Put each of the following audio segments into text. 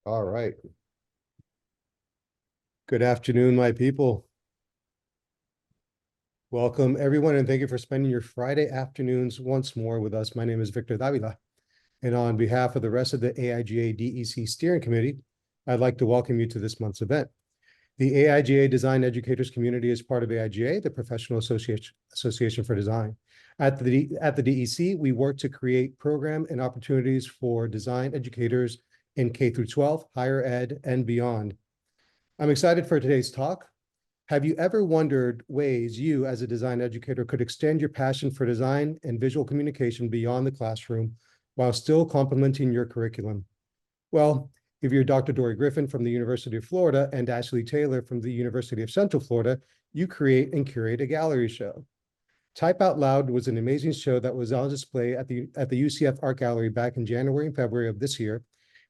All right. Good afternoon, my people. Welcome, everyone, and thank you for spending your Friday afternoons once more with us. My name is Victor Davila, and on behalf of the rest of the AIGA DEC Steering Committee, I'd like to welcome you to this month's event. The AIGA Design Educators Community is part of AIGA, the Professional Association for Design. At the DEC, we work to create program and opportunities for design educators in K through 12, higher ed, and beyond. I'm excited for today's talk. Have you ever wondered ways you, as a design educator, could extend your passion for design and visual communication beyond the classroom while still complementing your curriculum? Well, if you're Dr. Dori Griffin from the University of Florida and Ashley Taylor from the University of Central Florida, you create and curate a gallery show. Type Out Loud was an amazing show that was on display at the UCF Art Gallery back in January and February of this year,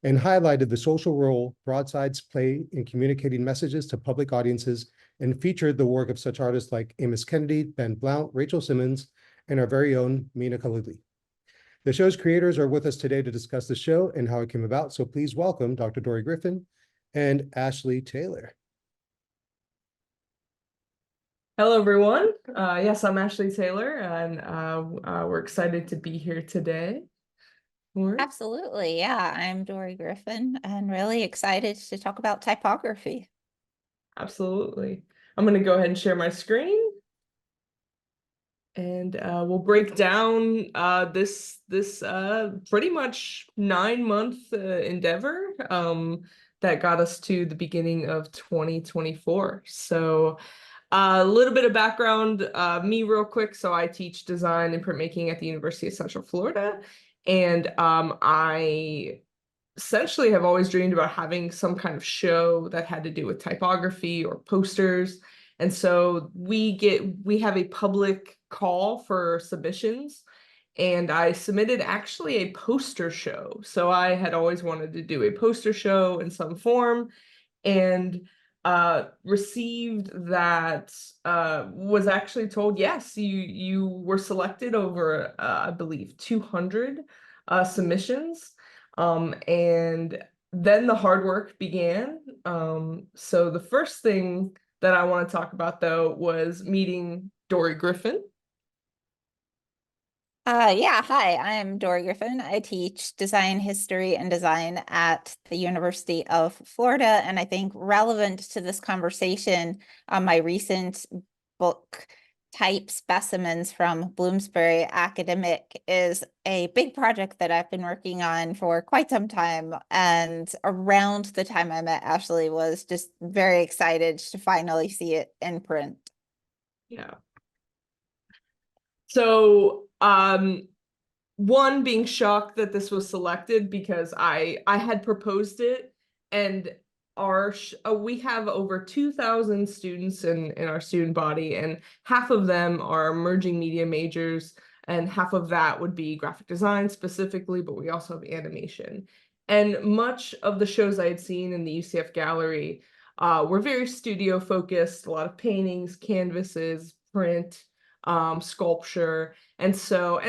and highlighted the social role broadsides play in communicating messages to public audiences, and featured the work of such artists like Amos Kennedy, Ben Blount, Rachel Simmons, and our very own Mina Khalili. The show's creators are with us today to discuss the show and how it came about, so please welcome Dr. Dori Griffin and Ashley Taylor. Hello, everyone. Yes, I'm Ashley Taylor, and we're excited to be here today. Absolutely. Yeah, I'm Dori Griffin and really excited to talk about typography. Absolutely. I'm going to go ahead and share my screen. And we'll break down this pretty much 9-month endeavor that got us to the beginning of 2024. So a little bit of background, me real quick. So I teach design and printmaking at the University of Central Florida. And I essentially have always dreamed about having some kind of show that had to do with typography or posters. And so we have a public call for submissions. And I submitted actually a poster show. So I had always wanted to do a poster show in some form, and received that, was actually told, yes, you were selected over, I believe, 200 submissions. And then the hard work began. So the first thing that I want to talk about, though, was meeting Dori Griffin. Yeah, hi, I'm Dori Griffin. I teach design history and design at the University of Florida. And I think relevant to this conversation, my recent book, Type Specimens from Bloomsbury Academic, is a big project that I've been working on for quite some time. And around the time I met Ashley, was just very excited to finally see it in print. Yeah. So, one, being shocked that this was selected, because I had proposed it, and we have over 2,000 students in our student body, and half of them are emerging media majors, and half of that would be graphic design specifically, but we also have animation. And much of the shows I had seen in the UCF gallery were very studio focused, a lot of paintings, canvases, print, sculpture. And so,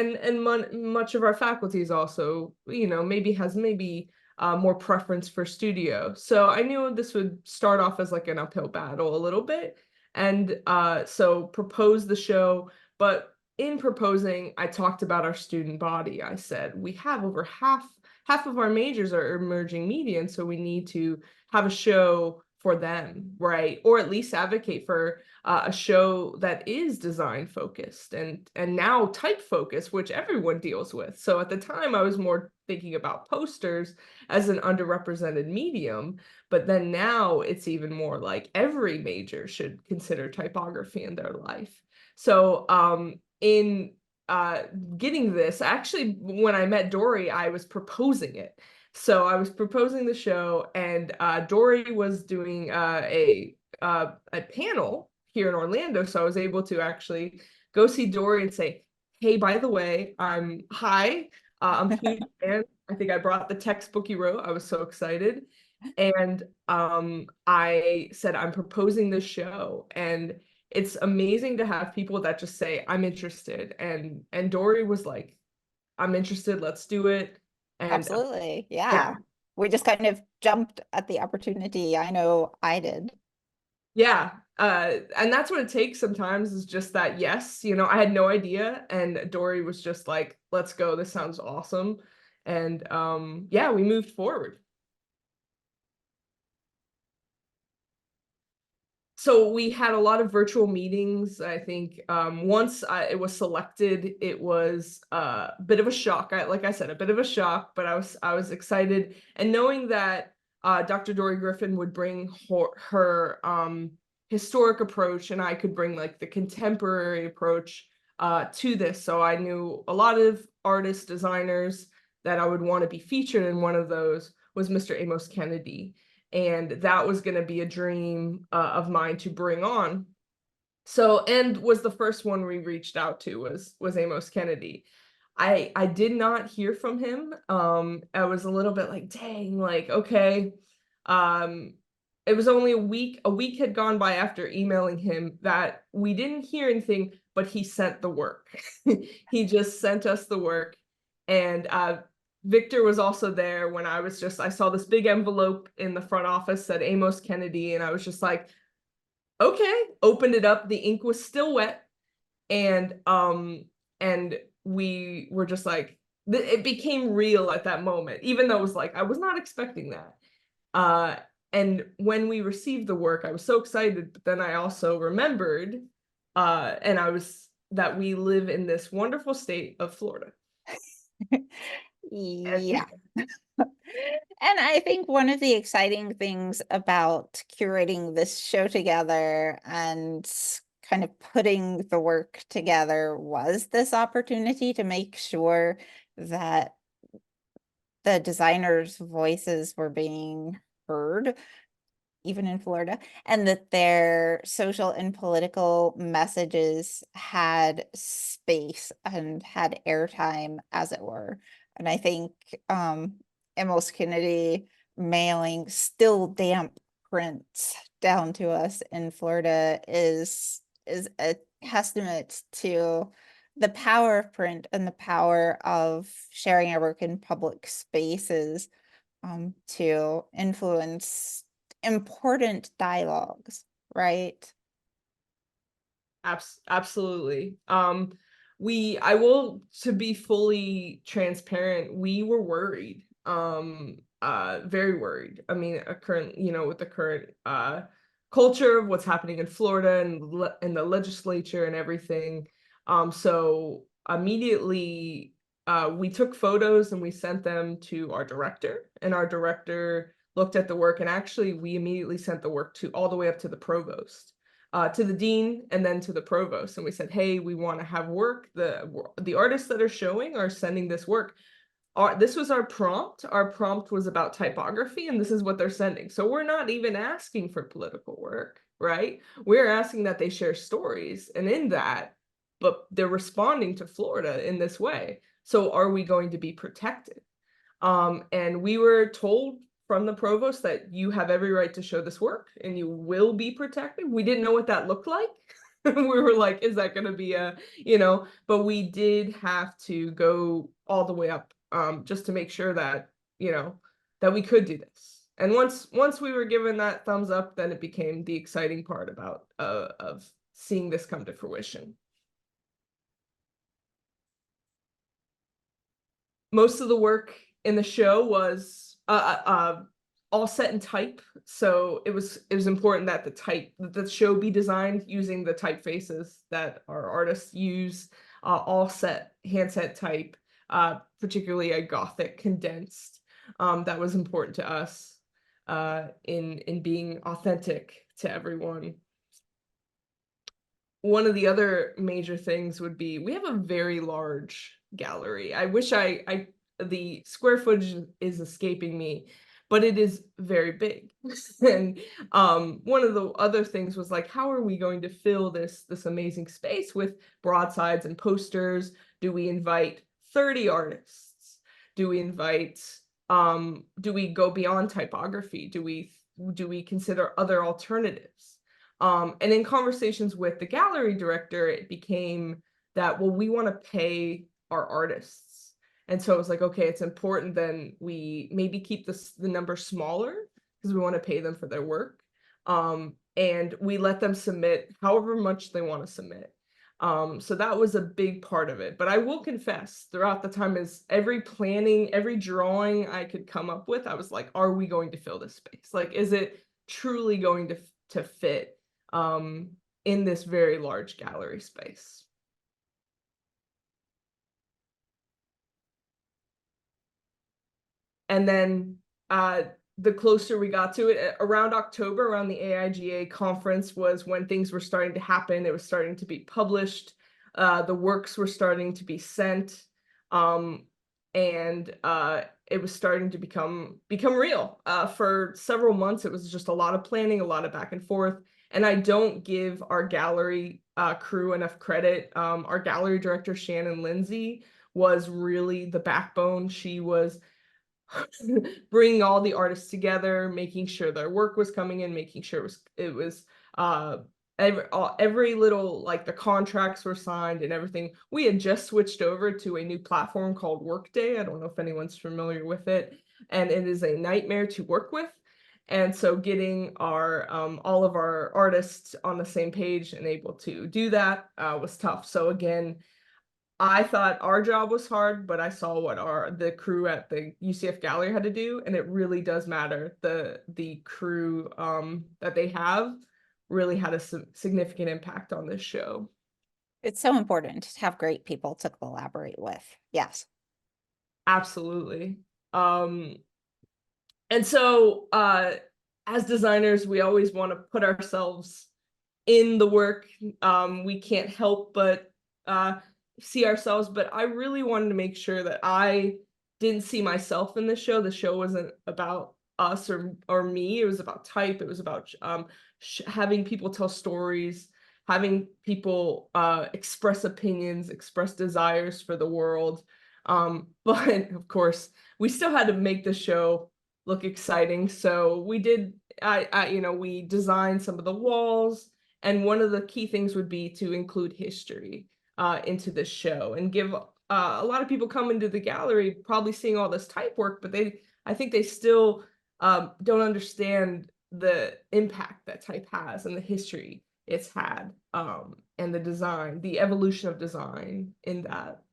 much of our faculty is also, maybe more preference for studio. So I knew this would start off as like an uphill battle a little bit. And so proposed the show. But in proposing, I talked about our student body. I said, we have over half of our majors are emerging media, and so we need to have a show for them, right? Or at least advocate for a show that is design focused and now type focused, which everyone deals with. So at the time, I was more thinking about posters as an underrepresented medium, but then now it's even more like every major should consider typography in their life. So in getting this, actually, when I met Dori, I was proposing it. So I was proposing the show, and Dori was doing a panel here in Orlando. So I was able to actually go see Dori and say, hey, by the way, I'm a huge fan. I think I brought the textbook you wrote. I was so excited. And I said, I'm proposing this show. And it's amazing to have people that just say, I'm interested. And Dori was like, I'm interested, let's do it. And Absolutely. Yeah. yeah. We just kind of jumped at the opportunity. I know I did. Yeah, and that's what it takes sometimes, is just that yes. I had no idea, and Dori was just like, let's go, this sounds awesome. And yeah, we moved forward. So we had a lot of virtual meetings. I think once it was selected, it was a bit of a shock. Like I said, a bit of a shock, but I was excited, and knowing that Dr. Dori Griffin would bring her historic approach, and I could bring like the contemporary approach to this. So I knew a lot of artists, designers that I would want to be featured, and one of those was Mr. Amos Kennedy. And that was going to be a dream of mine to bring on. So, and was the first one we reached out to was Amos Kennedy. I did not hear from him. I was a little bit like, dang, like, okay. It was only a week had gone by after emailing him that we didn't hear anything, but he sent the work. He just sent us the work. And Victor was also there when I saw this big envelope in the front office that Amos Kennedy, and I was just like, okay, opened it up. The ink was still wet. And we were just like, it became real at that moment, even though it was like, I was not expecting that. And when we received the work, I was so excited, but then I also remembered, that we live in this wonderful state of Florida. Yeah. And I think one of the exciting things about curating this show together and kind of putting the work together was this opportunity to make sure that the designers' voices were being heard, even in Florida, and that their social and political messages had space and had airtime, as it were. And I think Amos Kennedy mailing still damp prints down to us in Florida is a testament to the power of print and the power of sharing our work in public spaces to influence important dialogues, right? Absolutely. I will, to be fully transparent, we were worried, very worried. I mean, with the current culture of what's happening in Florida and the legislature and everything. So immediately we took photos and we sent them to our director, and our director looked at the work, and actually we immediately sent the work all the way up to the provost. To the dean, and then to the provost, and we said, hey, we want to have work. The artists that are showing are sending this work. This was our prompt. Our prompt was about typography, and this is what they're sending. So we're not even asking for political work, right? We're asking that they share stories, and in that, but they're responding to Florida in this way. So are we going to be protected? And we were told from the provost that you have every right to show this work and you will be protected. We didn't know what that looked like. We were like, is that going to be but we did have to go all the way up just to make sure that, that we could do this. And once we were given that thumbs up, then it became the exciting part about of seeing this come to fruition. Most of the work in the show was all set in type, so it was important that the show be designed using the typefaces that our artists use, all set handset type, particularly a Gothic condensed. That was important to us in being authentic to everyone. One of the other major things would be we have a very large gallery. I wish the square footage is escaping me, but it is very big. And one of the other things was like, how are we going to fill this amazing space with broadsides and posters? Do we invite 30 artists? Do we go beyond typography? Do we consider other alternatives? And in conversations with the gallery director, it became that, well, we want to pay our artists. And so it was like, okay, it's important then we maybe keep the number smaller because we want to pay them for their work. And we let them submit however much they want to submit. So that was a big part of it. But I will confess, throughout the time, is every planning, every drawing I could come up with, I was like, are we going to fill this space? Like, is it truly going to fit in this very large gallery space? And then the closer we got to it, around October, around the AIGA conference was when things were starting to happen. It was starting to be published. The works were starting to be sent. And it was starting to become real. For several months, it was just a lot of planning, a lot of back and forth. And I don't give our gallery crew enough credit. Our gallery director, Shannon Lindsay, was really the backbone. She was bringing all the artists together, making sure their work was coming in, making sure it was every little, like, the contracts were signed and everything. We had just switched over to a new platform called Workday. I don't know if anyone's familiar with it, and it is a nightmare to work with. And so getting our all of our artists on the same page and able to do that was tough. So again, I thought our job was hard, but I saw what the crew at the UCF Gallery had to do, and it really does matter. The crew that they have really had a significant impact on this show. It's so important to have great people to collaborate with. Yes. Absolutely. And so as designers, we always want to put ourselves in the work. We can't help but see ourselves, but I really wanted to make sure that I didn't see myself in the show. The show wasn't about us or me. It was about type. It was about having people tell stories, having people express opinions, express desires for the world. But of course, we still had to make the show look exciting. So we did. We designed some of the walls, and one of the key things would be to include history into this show and give a lot of people come into the gallery probably seeing all this type work, but I think they still don't understand the impact that type has and the history it's had, and the evolution of design in that.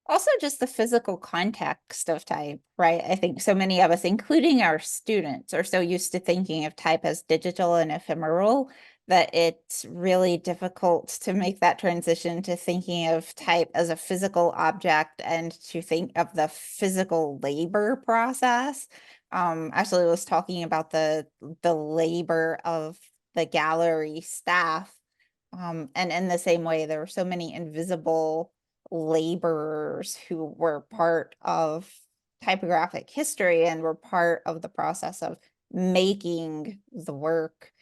Also, just the physical context of type, right? I think so many of us, including our students, are so used to thinking of type as digital and ephemeral that it's really difficult to make that transition to thinking of type as a physical object and to think of the physical labor process. Ashley was talking about the labor of the gallery staff. And in the same way, there were so many invisible laborers who were part of typographic history and were part of the process of making the work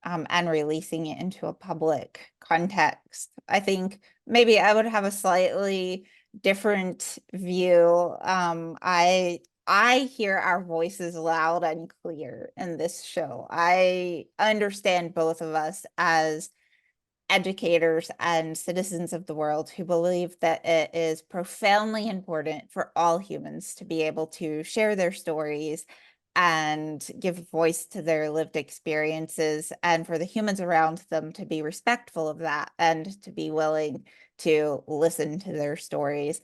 and releasing it into a public context. I think maybe I would have a slightly different view. I hear our voices loud and clear in this show. I understand both of us as educators and citizens of the world who believe that it is profoundly important for all humans to be able to share their stories and give voice to their lived experiences, and for the humans around them to be respectful of that and to be willing to listen to their stories.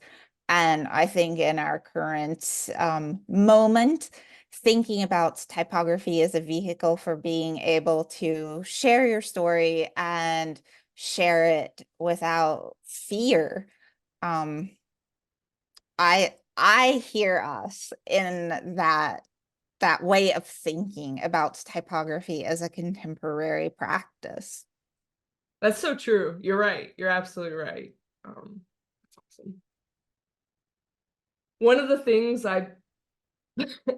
And I think in our current moment, thinking about typography as a vehicle for being able to share your story and share it without fear. I hear us in that way of thinking about typography as a contemporary practice. That's so true. You're right. You're absolutely right. That's awesome. One of the things I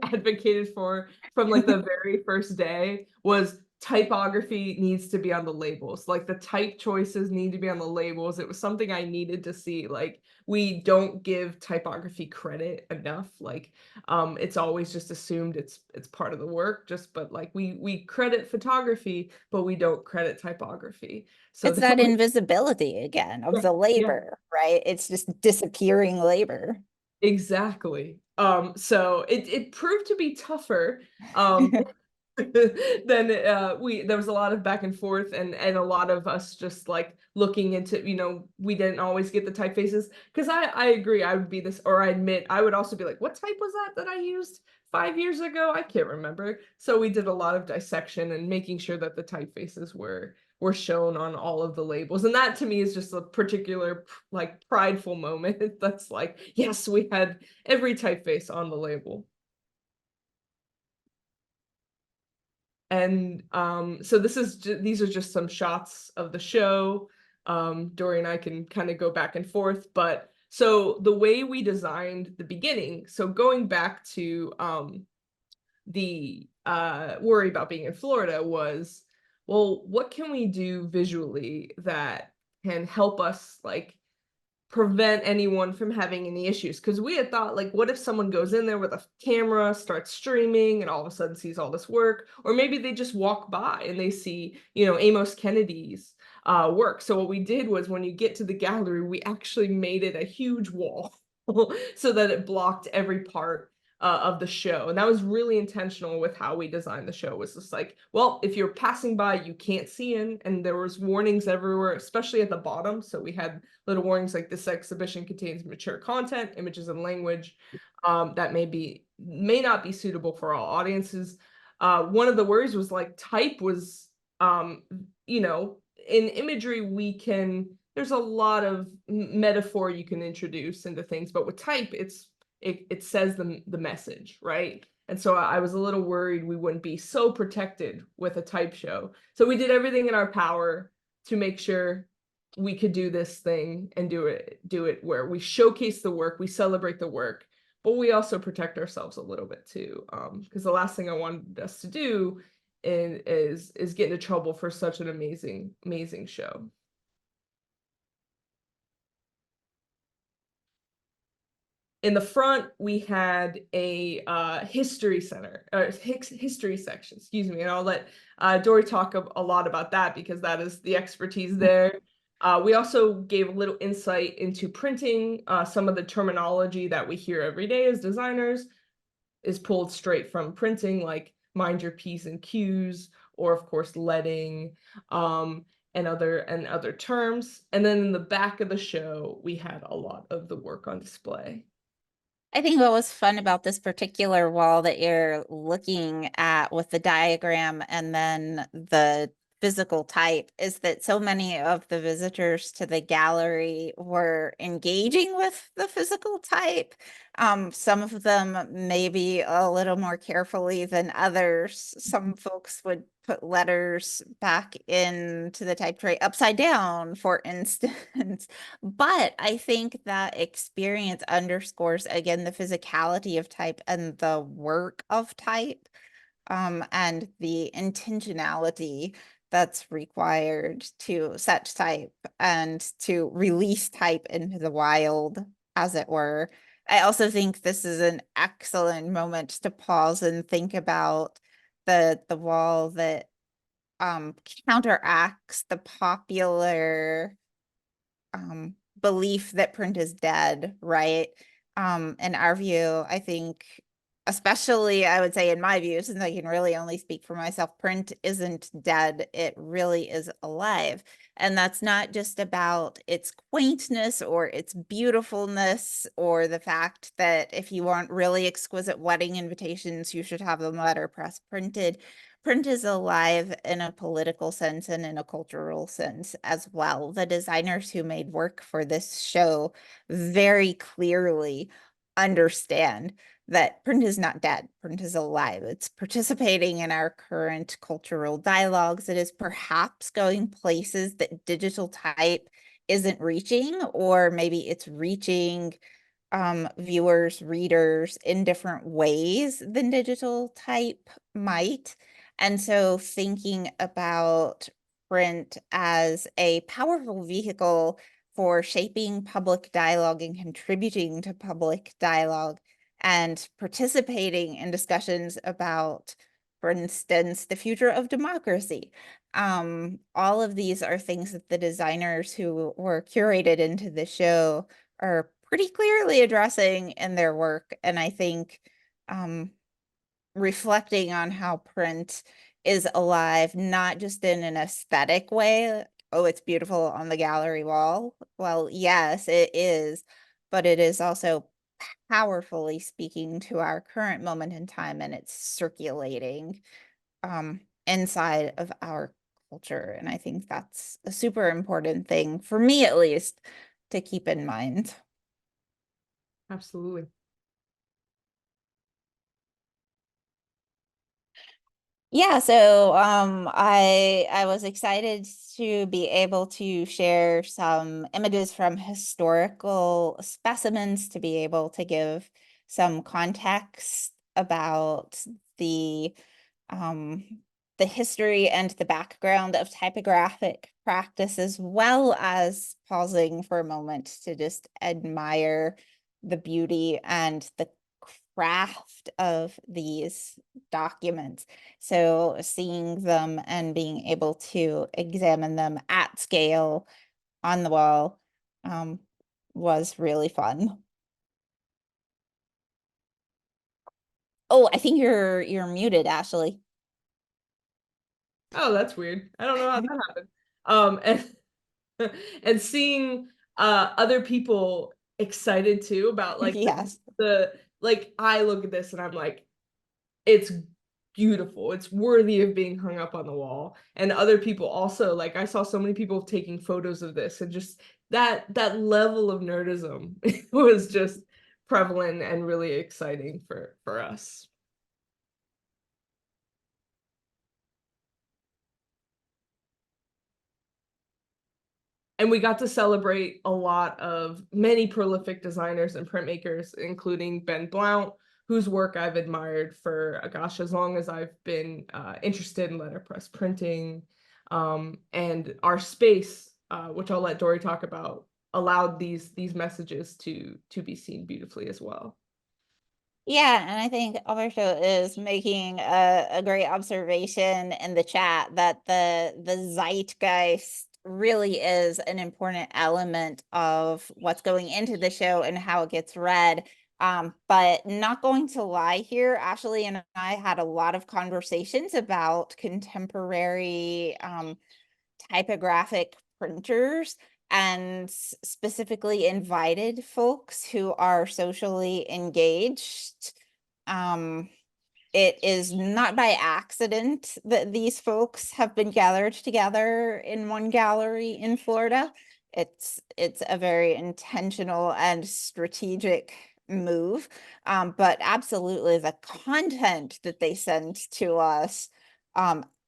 advocated for from like the very first day was typography needs to be on the labels. Like the type choices need to be on the labels. It was something I needed to see. Like we don't give typography credit enough. Like it's always just assumed it's part of the work, but like we credit photography, but we don't credit typography. So it's that invisibility again of the labor, right? It's just disappearing labor. Exactly. So it proved to be tougher. Um, then there was a lot of back and forth, and a lot of us just like looking into, we didn't always get the typefaces, because I agree, I would be this, or I admit I would also be like, what type was that I used 5 years ago? I can't remember. So we did a lot of dissection and making sure that the typefaces were shown on all of the labels, and that to me is just a particular like prideful moment. That's like, yes, we had every typeface on the label. And so these are just some shots of the show. Dori and I can kind of go back and forth, but so the way we designed the beginning, so going back to the worry about being in Florida was, well, what can we do visually that can help us like prevent anyone from having any issues? Because we had thought, like, what if someone goes in there with a camera, starts streaming, and all of a sudden sees all this work? Or maybe they just walk by and they see, Amos Kennedy's work. So what we did was, when you get to the gallery, we actually made it a huge wall so that it blocked every part of the show. And that was really intentional with how we designed the show. Was just like, well, if you're passing by, you can't see in, and there was warnings everywhere, especially at the bottom. So we had little warnings like, this exhibition contains mature content, images, and language that may not be suitable for all audiences. One of the worries was like, type was, in imagery, there's a lot of metaphor you can introduce into things, but with type, it says the message, right? And so I was a little worried we wouldn't be so protected with a type show. So we did everything in our power to make sure we could do this thing and do it where we showcase the work, we celebrate the work, but we also protect ourselves a little bit too. Because the last thing I wanted us to do is get into trouble for such an amazing show. In the front, we had a history section, excuse me, and I'll let Dori talk a lot about that, because that is the expertise there. We also gave a little insight into printing. Some of the terminology that we hear every day as designers is pulled straight from printing, like mind your P's and Q's, or of course leading, and other terms. And then in the back of the show, we had a lot of the work on display. I think what was fun about this particular wall that you're looking at with the diagram and then the physical type is that so many of the visitors to the gallery were engaging with the physical type. Some of them maybe a little more carefully than others. Some folks would put letters back into the type tray upside down, for instance. But I think that experience underscores again the physicality of type and the work of type, and the intentionality that's required to set type and to release type into the wild, as it were. I also think this is an excellent moment to pause and think about the wall that counteracts the popular belief that print is dead, right? In our view, I think, especially I would say in my view, since I can really only speak for myself, print isn't dead, it really is alive. And that's not just about its quaintness or its beautifulness or the fact that if you want really exquisite wedding invitations, you should have them letterpress printed. Print is alive in a political sense and in a cultural sense as well. The designers who made work for this show very clearly understand that print is not dead. Print is alive. It's participating in our current cultural dialogues. It is perhaps going places that digital type isn't reaching, or maybe it's reaching viewers, readers in different ways than digital type might. And so thinking about print as a powerful vehicle for shaping public dialogue and contributing to public dialogue and participating in discussions about, for instance, the future of democracy. All of these are things that the designers who were curated into the show are pretty clearly addressing in their work. And I think reflecting on how print is alive, not just in an aesthetic way. Oh, it's beautiful on the gallery wall. Well, yes, it is, but it is also powerfully speaking to our current moment in time, and it's circulating inside of our culture. And I think that's a super important thing for me, at least, to keep in mind. Absolutely. Yeah, so I was excited to be able to share some images from historical specimens to be able to give some context about um the history and the background of typographic practice, as well as pausing for a moment to just admire the beauty and the craft of these documents. So seeing them and being able to examine them at scale on the wall was really fun. Oh, I think you're muted, Ashley. Oh, that's weird. I don't know how that happened. And seeing other people excited too about like Yes. like I look at this and I'm like, it's beautiful. It's worthy of being hung up on the wall. And other people also, like I saw so many people taking photos of this, and just that level of nerdism was just prevalent and really exciting for us. And we got to celebrate a lot of many prolific designers and printmakers, including Ben Blount, whose work I've admired for, gosh, as long as I've been interested in letterpress printing. And our space, which I'll let Dori talk about, allowed these messages to be seen beautifully as well. Yeah, and I think Alberto is making a great observation in the chat that the zeitgeist really is an important element of what's going into the show and how it gets read. But not going to lie here, Ashley and I had a lot of conversations about contemporary typographic printers, and specifically invited folks who are socially engaged. It is not by accident that these folks have been gathered together in one gallery in Florida. It's a very intentional and strategic move. But absolutely the content that they send to us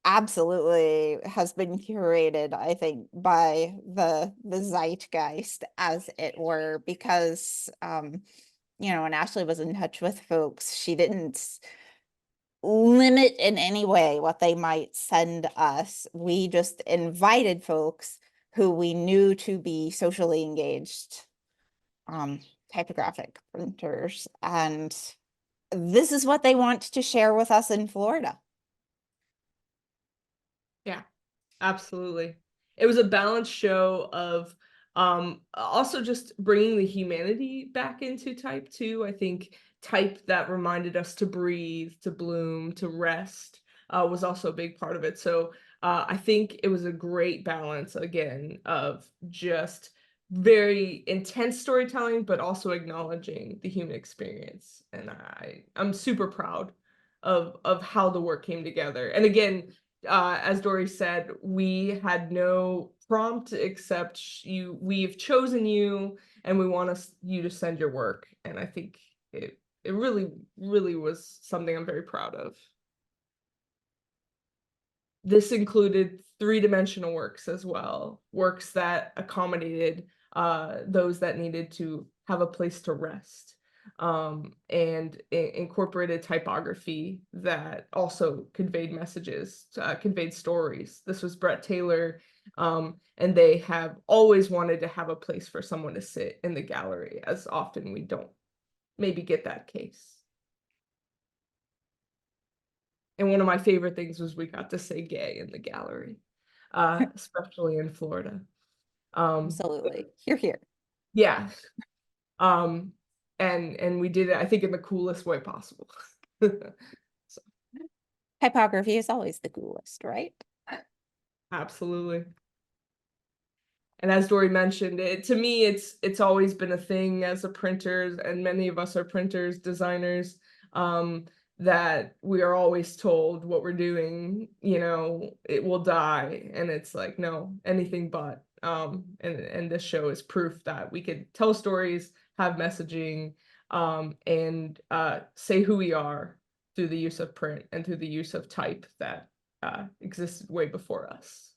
absolutely has been curated, I think, by the zeitgeist, as it were, because when Ashley was in touch with folks, she didn't limit in any way what they might send us. We just invited folks who we knew to be socially engaged typographic printers, and this is what they want to share with us in Florida. Yeah, absolutely. It was a balanced show of also just bringing the humanity back into type too. I think type that reminded us to breathe, to bloom, to rest was also a big part of it. So I think it was a great balance again of just very intense storytelling, but also acknowledging the human experience. And I'm super proud of how the work came together. And again, as Dori said, we had no prompt except we've chosen you, and we want you to send your work. And I think it really, really was something I'm very proud of. This included three-dimensional works as well, works that accommodated those that needed to have a place to rest, and incorporated typography that also conveyed messages, conveyed stories. This was Brett Taylor, and they have always wanted to have a place for someone to sit in the gallery, as often we don't maybe get that case. And one of my favorite things was we got to say gay in the gallery, especially in Florida. Absolutely. You're here. Yeah. And we did it, I think, in the coolest way possible. Typography is always the coolest, right? Absolutely. And as Dori mentioned, to me, it's always been a thing as a printer, and many of us are printers, designers, that we are always told what we're doing, it will die. And it's like, no, anything but. And this show is proof that we could tell stories, have messaging, and say who we are through the use of print and through the use of type that existed way before us.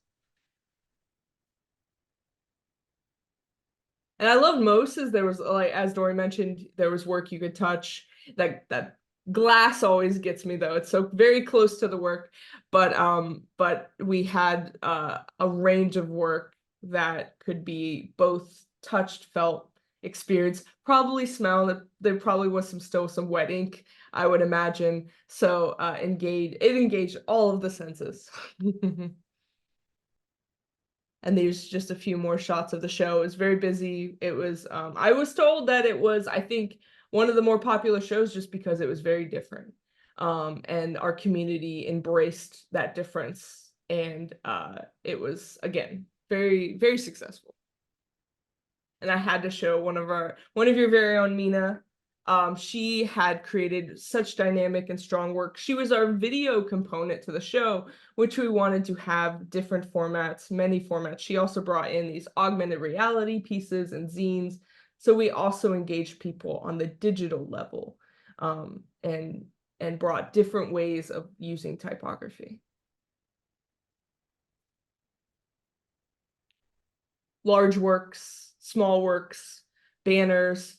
And I loved most is there was, like, as Dori mentioned, there was work you could touch. That glass always gets me though. It's so very close to the work, but we had a range of work that could be both touched, felt, experienced, probably smelled. There probably was still some wet ink, I would imagine. So it engaged all of the senses. And there's just a few more shots of the show. It was very busy. It was, I was told that it was, I think, one of the more popular shows just because it was very different. And our community embraced that difference. And it was, again, very, very successful. And I had to show one of your very own, Mina. She had created such dynamic and strong work. She was our video component to the show, which we wanted to have different formats, many formats. She also brought in these augmented reality pieces and zines. So we also engaged people on the digital level, and brought different ways of using typography. Large works, small works, banners,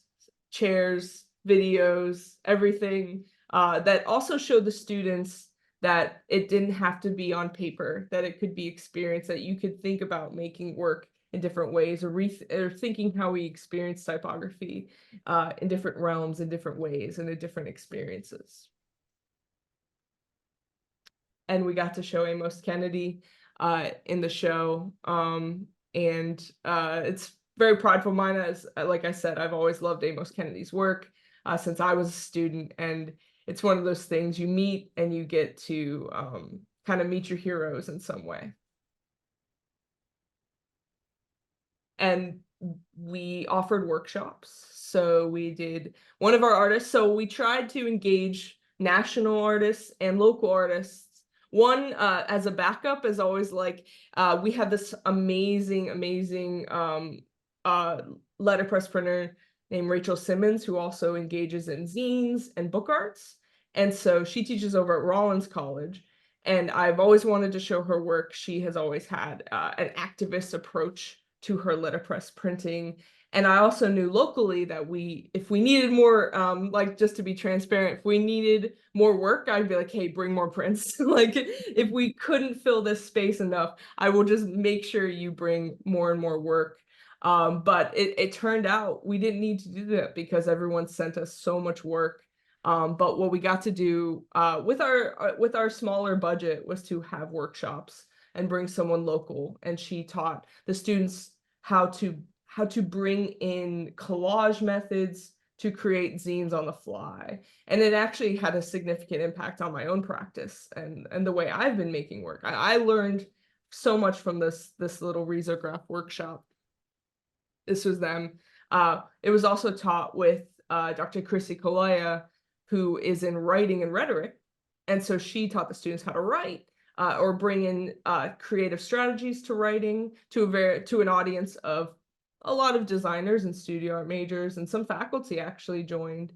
chairs, videos, everything that also showed the students that it didn't have to be on paper, that it could be experienced, that you could think about making work in different ways, or thinking how we experience typography in different realms, in different ways, and in different experiences. And we got to show Amos Kennedy in the show. And it's very prideful of mine, as like I said, I've always loved Amos Kennedy's work since I was a student. And it's one of those things you meet and you get to kind of meet your heroes in some way. And we offered workshops. So we did one of our artists. So we tried to engage national artists and local artists. One as a backup is always like, we have this amazing letterpress printer named Rachel Simmons, who also engages in zines and book arts. And so she teaches over at Rollins College. And I've always wanted to show her work. She has always had an activist approach to her letterpress printing. And I also knew locally that if we needed more, like, just to be transparent, if we needed more work, I'd be like, hey, bring more prints. Like, if we couldn't fill this space enough, I will just make sure you bring more and more work. But it turned out we didn't need to do that because everyone sent us so much work. But what we got to do with our smaller budget was to have workshops and bring someone local. And she taught the students how to bring in collage methods to create zines on the fly. And it actually had a significant impact on my own practice and the way I've been making work. I learned so much from this little risograph workshop. This was them. It was also taught with Dr. Chrissy Koloya, who is in writing and rhetoric. And so she taught the students how to write or bring in creative strategies to writing to an audience of a lot of designers and studio art majors, and some faculty actually joined.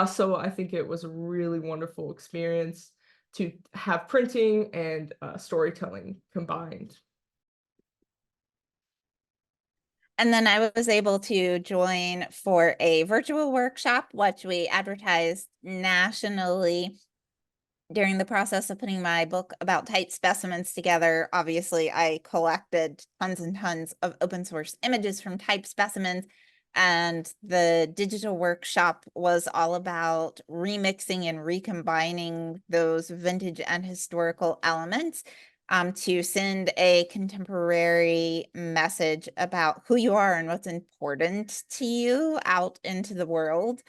So I think it was a really wonderful experience to have printing and storytelling combined. And then I was able to join for a virtual workshop, which we advertised nationally during the process of putting my book about type specimens together. Obviously, I collected tons and tons of open source images from type specimens, and the digital workshop was all about remixing and recombining those vintage and historical elements to send a contemporary message about who you are and what's important to you out into the world.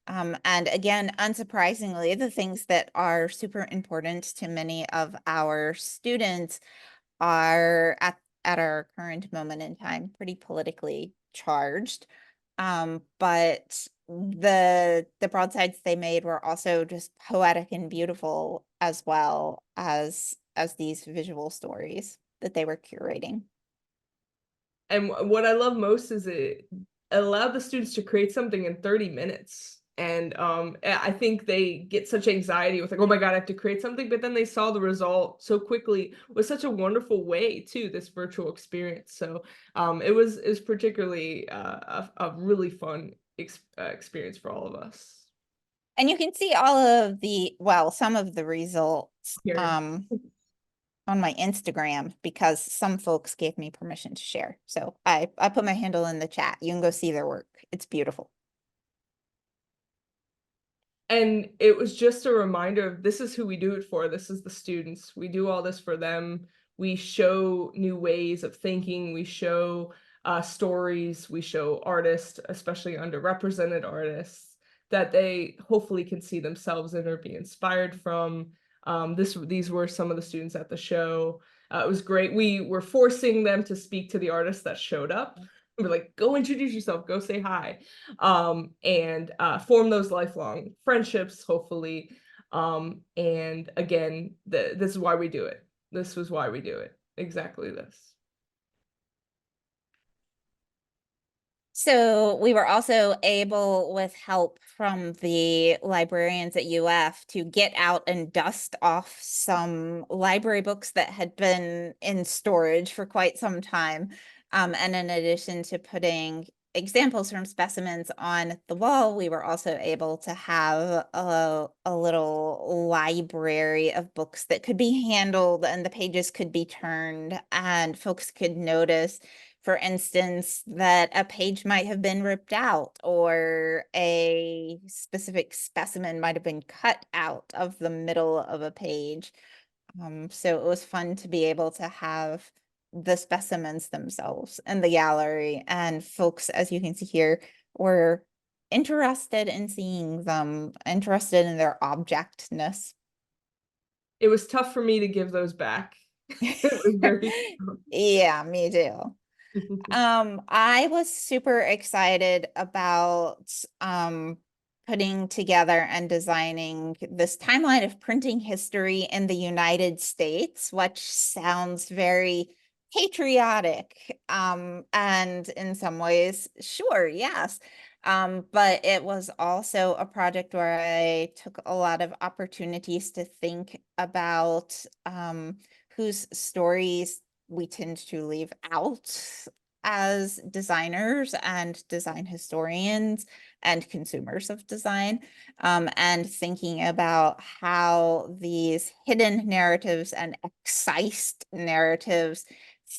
And again, unsurprisingly, the things that are super important to many of our students are at our current moment in time pretty politically charged. But the broadsides they made were also just poetic and beautiful, as well as these visual stories that they were curating. And what I love most is it allowed the students to create something in 30 minutes. And I think they get such anxiety with like, oh my God, I have to create something. But then they saw the result so quickly with such a wonderful way too, this virtual experience. So it was particularly a really fun experience for all of us. And you can see all of some of the results Here. on my Instagram, because some folks gave me permission to share. So I put my handle in the chat. You can go see their work. It's beautiful. And it was just a reminder of this is who we do it for. This is the students. We do all this for them. We show new ways of thinking. We show stories. We show artists, especially underrepresented artists, that they hopefully can see themselves in or be inspired from. These were some of the students at the show. It was great. We were forcing them to speak to the artists that showed up. We're like, go introduce yourself, go say hi, and form those lifelong friendships, hopefully. And again, this is why we do it. This was why we do it. Exactly this. So we were also able, with help from the librarians at UF, to get out and dust off some library books that had been in storage for quite some time. And in addition to putting examples from specimens on the wall, we were also able to have a little library of books that could be handled, and the pages could be turned, and folks could notice, for instance, that a page might have been ripped out, or a specific specimen might have been cut out of the middle of a page. So it was fun to be able to have the specimens themselves in the gallery, and folks, as you can see here, were interested in seeing them, interested in their objectness. It was tough for me to give those back. It was very Yeah, me too. I was super excited about putting together and designing this timeline of printing history in the United States, which sounds very patriotic, and in some ways, sure, yes. But it was also a project where I took a lot of opportunities to think about whose stories we tend to leave out as designers and design historians and consumers of design, and thinking about how these hidden narratives and excised narratives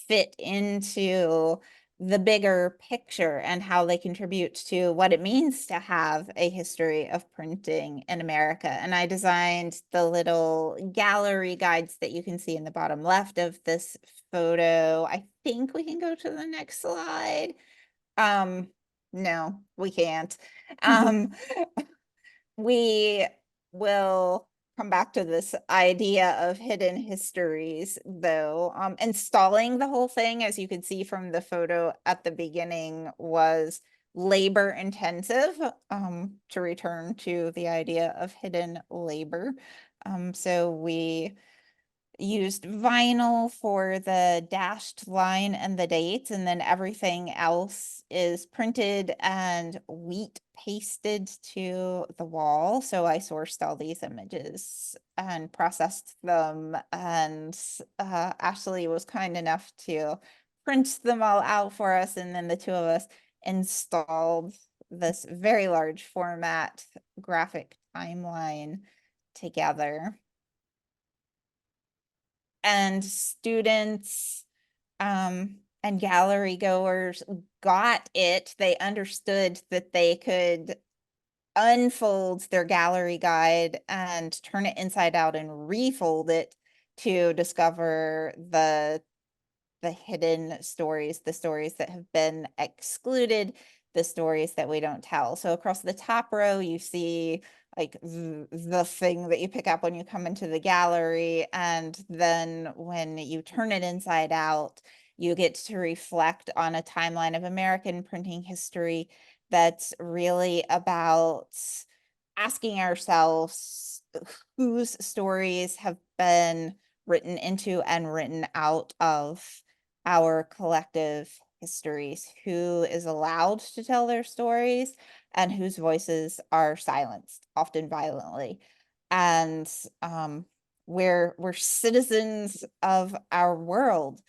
fit into the bigger picture, and how they contribute to what it means to have a history of printing in America. And I designed the little gallery guides that you can see in the bottom left of this photo. I think we can go to the next slide. No, we can't. We will come back to this idea of hidden histories, though. Installing the whole thing, as you can see from the photo at the beginning, was labor intensive, to return to the idea of hidden labor. So we used vinyl for the dashed line and the dates, and then everything else is printed and wheat pasted to the wall. So I sourced all these images and processed them, and Ashley was kind enough to print them all out for us, and then the two of us installed this very large format graphic timeline together. And students and gallery goers got it. They understood that they could unfold their gallery guide and turn it inside out and refold it to discover the hidden stories, the stories that have been excluded, the stories that we don't tell. So across the top row, you see like the thing that you pick up when you come into the gallery. And then when you turn it inside out, you get to reflect on a timeline of American printing history that's really about asking ourselves whose stories have been written into and written out of our collective histories, who is allowed to tell their stories and whose voices are silenced, often violently. And we're citizens of our world.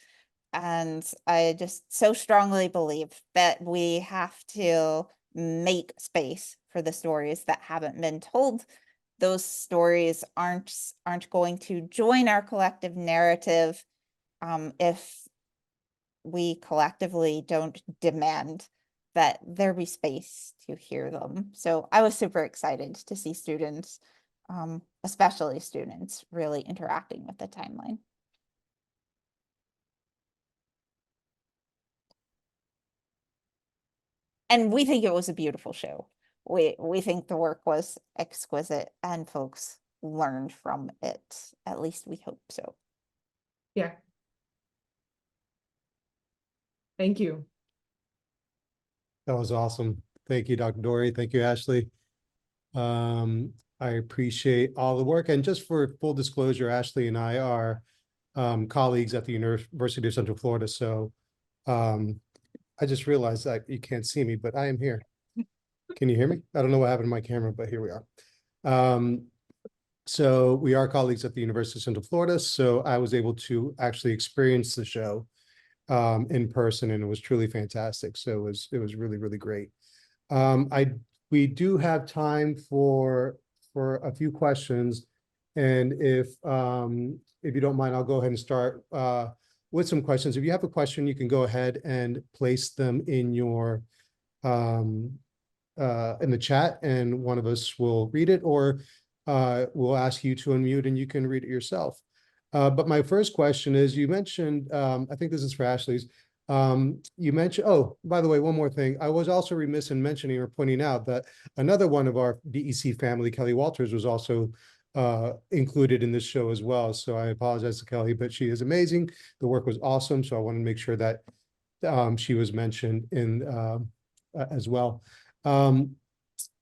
And I just so strongly believe that we have to make space for the stories that haven't been told. Those stories aren't going to join our collective narrative if we collectively don't demand that there be space to hear them. So I was super excited to see students, especially students, really interacting with the timeline. And we think it was a beautiful show. We think the work was exquisite and folks learned from it. At least we hope so. Yeah. Thank you. That was awesome. Thank you, Dr. Dori. Thank you, Ashley. I appreciate all the work. And just for full disclosure, Ashley and I are colleagues at the University of Central Florida. So I just realized that you can't see me, but I am here. Can you hear me? I don't know what happened to my camera, but here we are. So we are colleagues at the University of Central Florida. So I was able to actually experience the show in person, and it was truly fantastic. So it was really, really great. We do have time for a few questions. And if you don't mind, I'll go ahead and start with some questions. If you have a question, you can go ahead and place them in your in the chat, and one of us will read it, or we'll ask you to unmute and you can read it yourself. But my first question is, you mentioned, I think this is for Ashley's, you mentioned, oh, by the way, one more thing. I was also remiss in mentioning or pointing out that another one of our DEC family, Kelly Walters, was also included in this show as well. So I apologize to Kelly, but she is amazing. The work was awesome. So I want to make sure that she was mentioned in as well.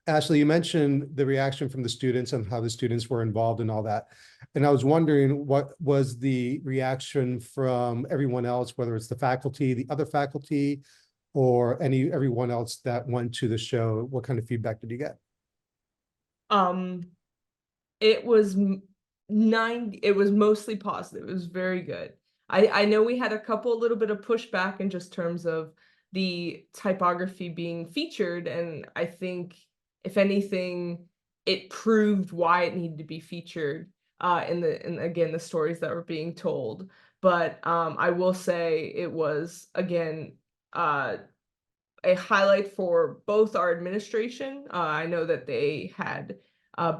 Ashley, you mentioned the reaction from the students and how the students were involved in all that. And I was wondering, what was the reaction from everyone else, whether it's the faculty, the other faculty, or everyone else that went to the show? What kind of feedback did you get? It was it was mostly positive. It was very good. I know we had a little bit of pushback in just terms of the typography being featured, and I think if anything, it proved why it needed to be featured in again the stories that were being told. But I will say it was again a highlight for both our administration. I know that they had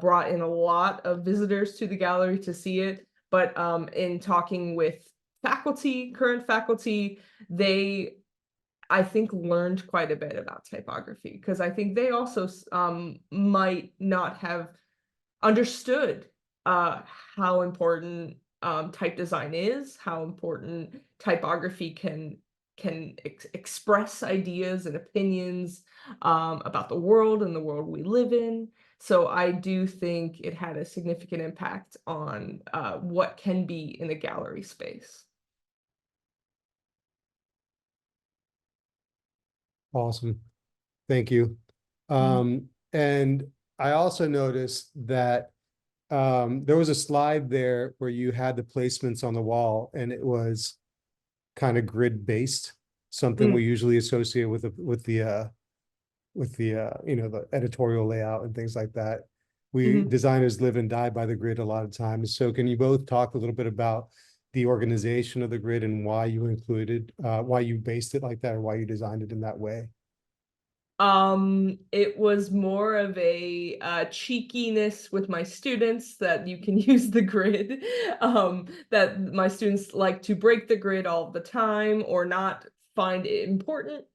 brought in a lot of visitors to the gallery to see it, but in talking with faculty, current faculty, they, I think, learned quite a bit about typography, because I think they also might not have understood how important type design is, how important typography can express ideas and opinions about the world and the world we live in. So I do think it had a significant impact on what can be in a gallery space. Awesome. Thank you. And I also noticed that there was a slide there where you had the placements on the wall, and it was kind of grid based, something we usually associate with the you know, the editorial layout and things like that. We designers live and die by the grid a lot of times. So can you both talk a little bit about the organization of the grid and why you included, why you based it like that, or why you designed it in that way? It was more of a cheekiness with my students that you can use the grid. That my students like to break the grid all the time or not find it important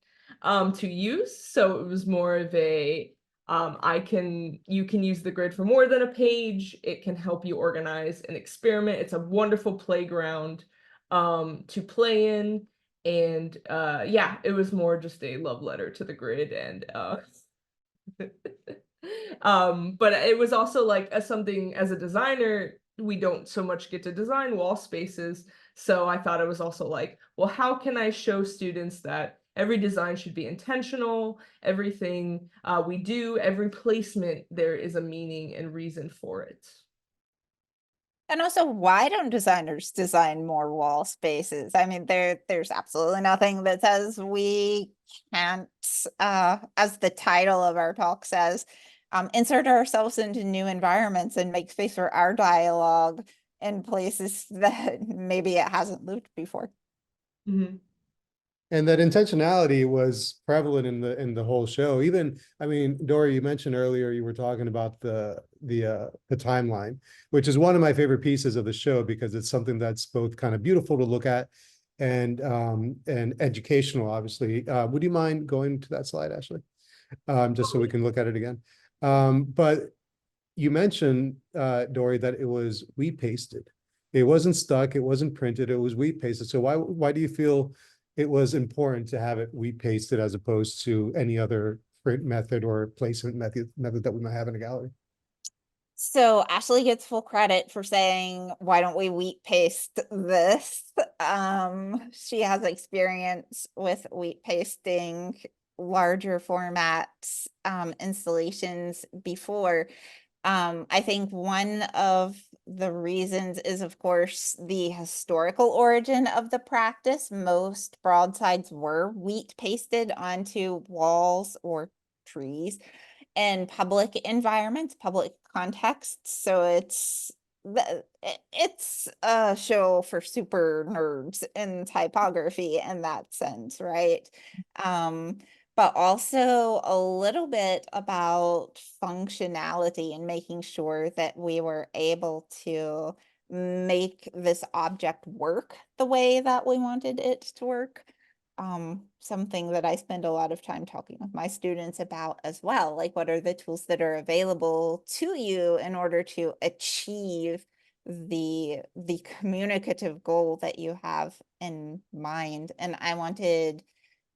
to use. So it was more of a you can use the grid for more than a page. It can help you organize an experiment. It's a wonderful playground to play in. And yeah, it was more just a love letter to the grid. And but it was also like something as a designer, we don't so much get to design wall spaces. So I thought it was also like, well, how can I show students that every design should be intentional? Everything we do, every placement, there is a meaning and reason for it. And also, why don't designers design more wall spaces? I mean, there's absolutely nothing that says we can't, as the title of our talk says, insert ourselves into new environments and make space for our dialogue in places that maybe it hasn't lived before. Mhm. And that intentionality was prevalent in the whole show. Even, I mean, Dori, you mentioned earlier you were talking about the timeline, which is one of my favorite pieces of the show because it's something that's both kind of beautiful to look at and educational, obviously. Would you mind going to that slide, Ashley? Just so we can look at it again. But you mentioned, Dori, that it was wheat pasted. It wasn't stuck, it wasn't printed, it was wheat pasted. So why do you feel it was important to have it wheat pasted as opposed to any other print method or placement method that we might have in a gallery? So Ashley gets full credit for saying, why don't we wheat paste this? She has experience with wheat pasting larger formats installations before. I think one of the reasons is, of course, the historical origin of the practice. Most broadsides were wheat pasted onto walls or trees in public environments, public contexts. So it's a show for super nerds in typography in that sense, right? But also a little bit about functionality and making sure that we were able to make this object work the way that we wanted it to work. Something that I spend a lot of time talking with my students about as well, like what are the tools that are available to you in order to achieve the communicative goal that you have in mind. And I wanted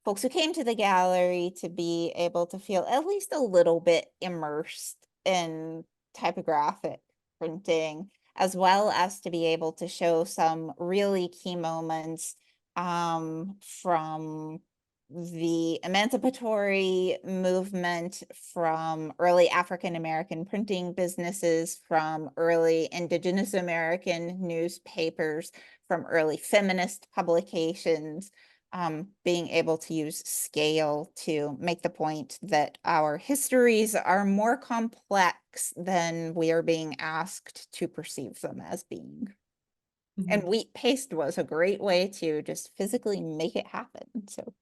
folks who came to the gallery to be able to feel at least a little bit immersed in typographic printing, as well as to be able to show some really key moments from the emancipatory movement, from early African American printing businesses, from early Indigenous American newspapers, from early feminist publications, being able to use scale to make the point that our histories are more complex than we are being asked to perceive them as being. And wheat paste was a great way to just physically make it happen. So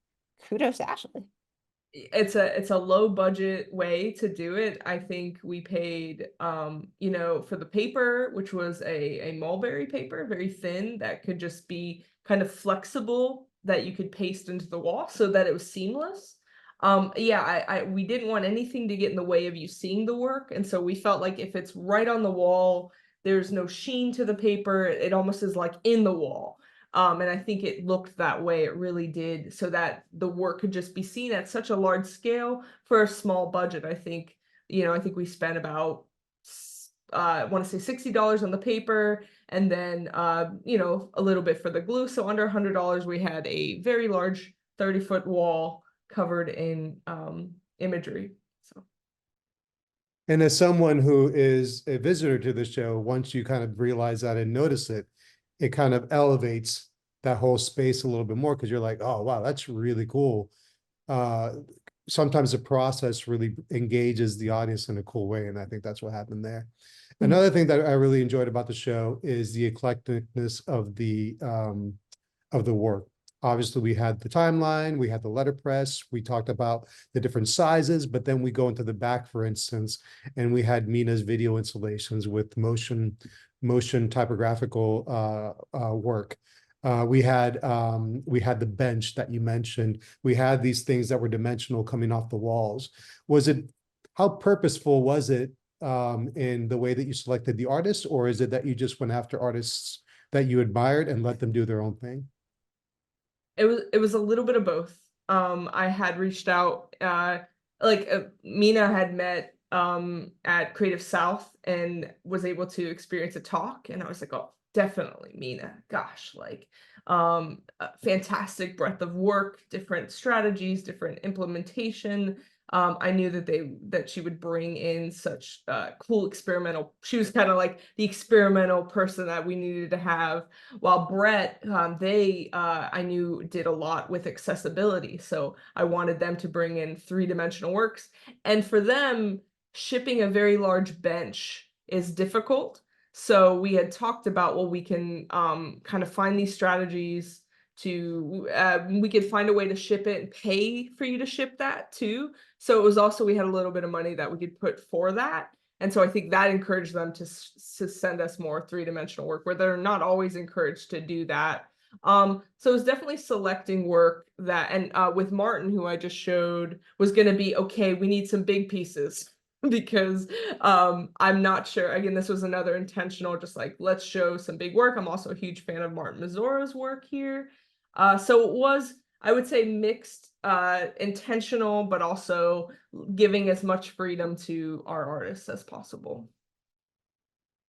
kudos to Ashley. It's a low budget way to do it. I think we paid you know, for the paper, which was a mulberry paper, very thin, that could just be kind of flexible, that you could paste into the wall so that it was seamless. Yeah, we didn't want anything to get in the way of you seeing the work, and so we felt like if it's right on the wall, there's no sheen to the paper, it almost is like in the wall. And I think it looked that way. It really did, so that the work could just be seen at such a large scale for a small budget. I think, you know, I think we spent about, I want to say $60 on the paper, and then, you know, a little bit for the glue. So under $100, we had a very large 30-foot wall covered in imagery. So. And as someone who is a visitor to the show, once you kind of realize that and notice it, it kind of elevates that whole space a little bit more because you're like, oh, wow, that's really cool. Sometimes the process really engages the audience in a cool way. And I think that's what happened there. Another thing that I really enjoyed about the show is the eclecticness of the work. Obviously, we had the timeline, we had the letterpress, we talked about the different sizes, but then we go into the back, for instance, and we had Mina's video installations with motion typographical work. We had the bench that you mentioned. We had these things that were dimensional coming off the walls. How purposeful was it in the way that you selected the artists, or is it that you just went after artists that you admired and let them do their own thing? It was a little bit of both. I had reached out, Mina had met at Creative South and was able to experience a talk, and I was like, oh, definitely Mina. Gosh, like a fantastic breadth of work, different strategies, different implementation. I knew that she would bring in such cool experimental. She was kind of like the experimental person that we needed to have. While Brett, I knew did a lot with accessibility, so I wanted them to bring in three-dimensional works. And for them, shipping a very large bench is difficult. So we had talked about, well, we can kind of find these strategies to we could find a way to ship it and pay for you to ship that too. So it was also, we had a little bit of money that we could put for that. And so I think that encouraged them to send us more three-dimensional work, where they're not always encouraged to do that. So it was definitely selecting work that, and with Martin, who I just showed, was going to be, okay, we need some big pieces because I'm not sure. Again, this was another intentional, just like, let's show some big work. I'm also a huge fan of Martin Mazzora's work here. So it was, I would say, mixed, intentional, but also giving as much freedom to our artists as possible.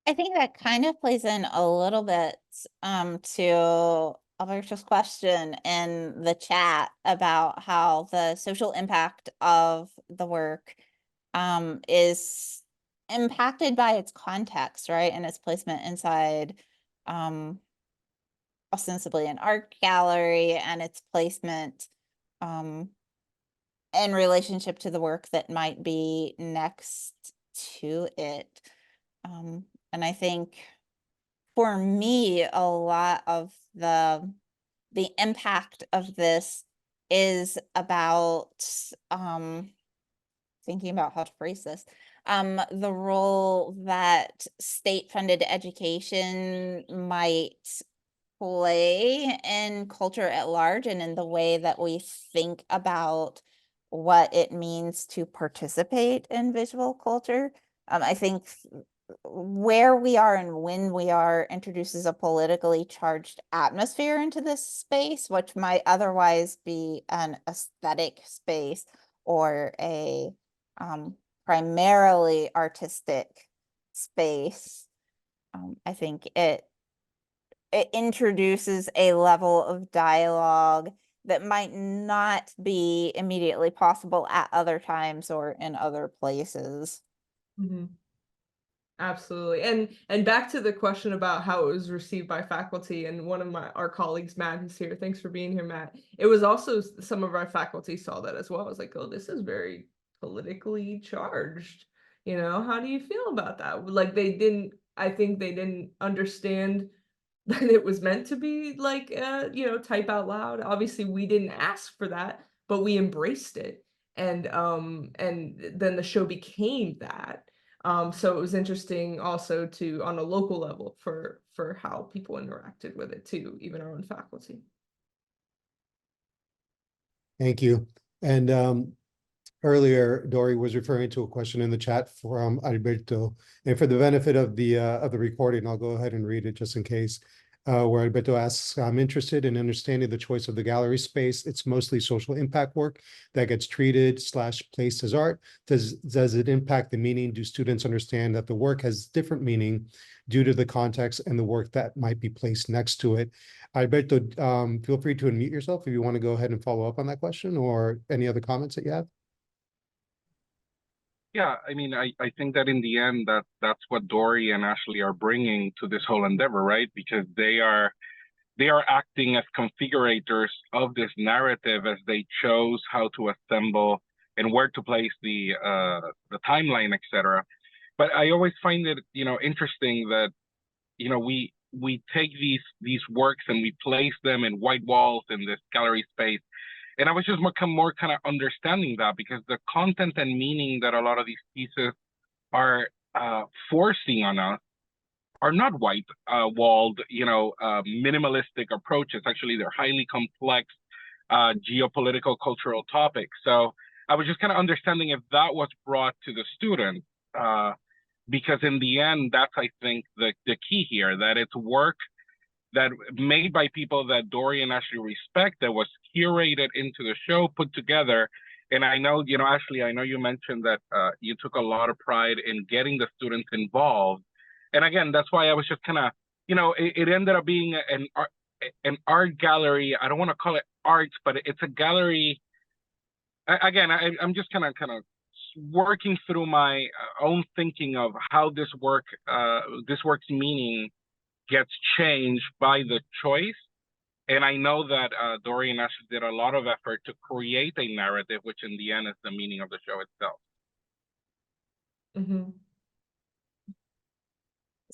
I think that kind of plays in a little bit to Alberto's question in the chat about how the social impact of the work is impacted by its context, right? And its placement inside ostensibly an art gallery, and its placement in relationship to the work that might be next to it. And I think for me, a lot of the impact of this is about thinking about how to phrase this, the role that state-funded education might play in culture at large, and in the way that we think about what it means to participate in visual culture. I think where we are and when we are introduces a politically charged atmosphere into this space, which might otherwise be an aesthetic space or a primarily artistic space. I think it introduces a level of dialogue that might not be immediately possible at other times or in other places. Mm-hmm. Absolutely. And back to the question about how it was received by faculty, and one of our colleagues, Matt, who's here, thanks for being here, Matt. It was also, some of our faculty saw that as well. I was like, oh, this is very politically charged. How do you feel about that? Like, I think they didn't understand that it was meant to be like, type out loud. Obviously, we didn't ask for that, but we embraced it. And then the show became that. So it was interesting also to, on a local level, for how people interacted with it too, even our own faculty. Thank you. And earlier, Dori was referring to a question in the chat from Alberto. And for the benefit of the recording, I'll go ahead and read it just in case. Where Alberto asks, I'm interested in understanding the choice of the gallery space. It's mostly social impact work that gets treated / placed as art. Does it impact the meaning? Do students understand that the work has different meaning due to the context and the work that might be placed next to it? Alberto, feel free to unmute yourself if you want to go ahead and follow up on that question, or any other comments that you have. Yeah, I mean, I think that in the end, that's what Dori and Ashley are bringing to this whole endeavor, right? Because they are acting as configurators of this narrative as they chose how to assemble and where to place the timeline, etc. But I always find it, interesting that, we take these works and we place them in white walls in this gallery space. And I was just more kind of understanding that, because the content and meaning that a lot of these pieces are forcing on us are not white walled, minimalistic approaches. Actually, they're highly complex geopolitical, cultural topics. So I was just kind of understanding if that was brought to the students, because in the end, that's, I think, the key here, that it's work that made by people that Dori and Ashley respect, that was curated into the show, put together. And I know, Ashley, I know you mentioned that you took a lot of pride in getting the students involved. And again, that's why I was just kind of, it ended up being an art gallery. I don't want to call it art, but it's a gallery. Again, I'm just kind of working through my own thinking of how this work's meaning gets changed by the choice. And I know that Dori and Ashley did a lot of effort to create a narrative, which in the end is the meaning of the show itself. Mm-hmm.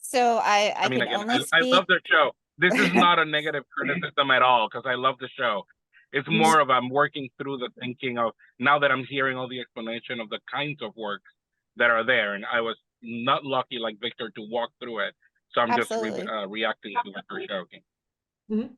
So I I mean, can again, only I speak. love the show. This is not a negative criticism at all, because I love the show. It's more of I'm working through the thinking of, now that I'm hearing all the explanation of the kinds of works that are there, and I was not lucky like Victor to walk through it. So I'm Absolutely. just reacting to what you're showing. Mm-hmm.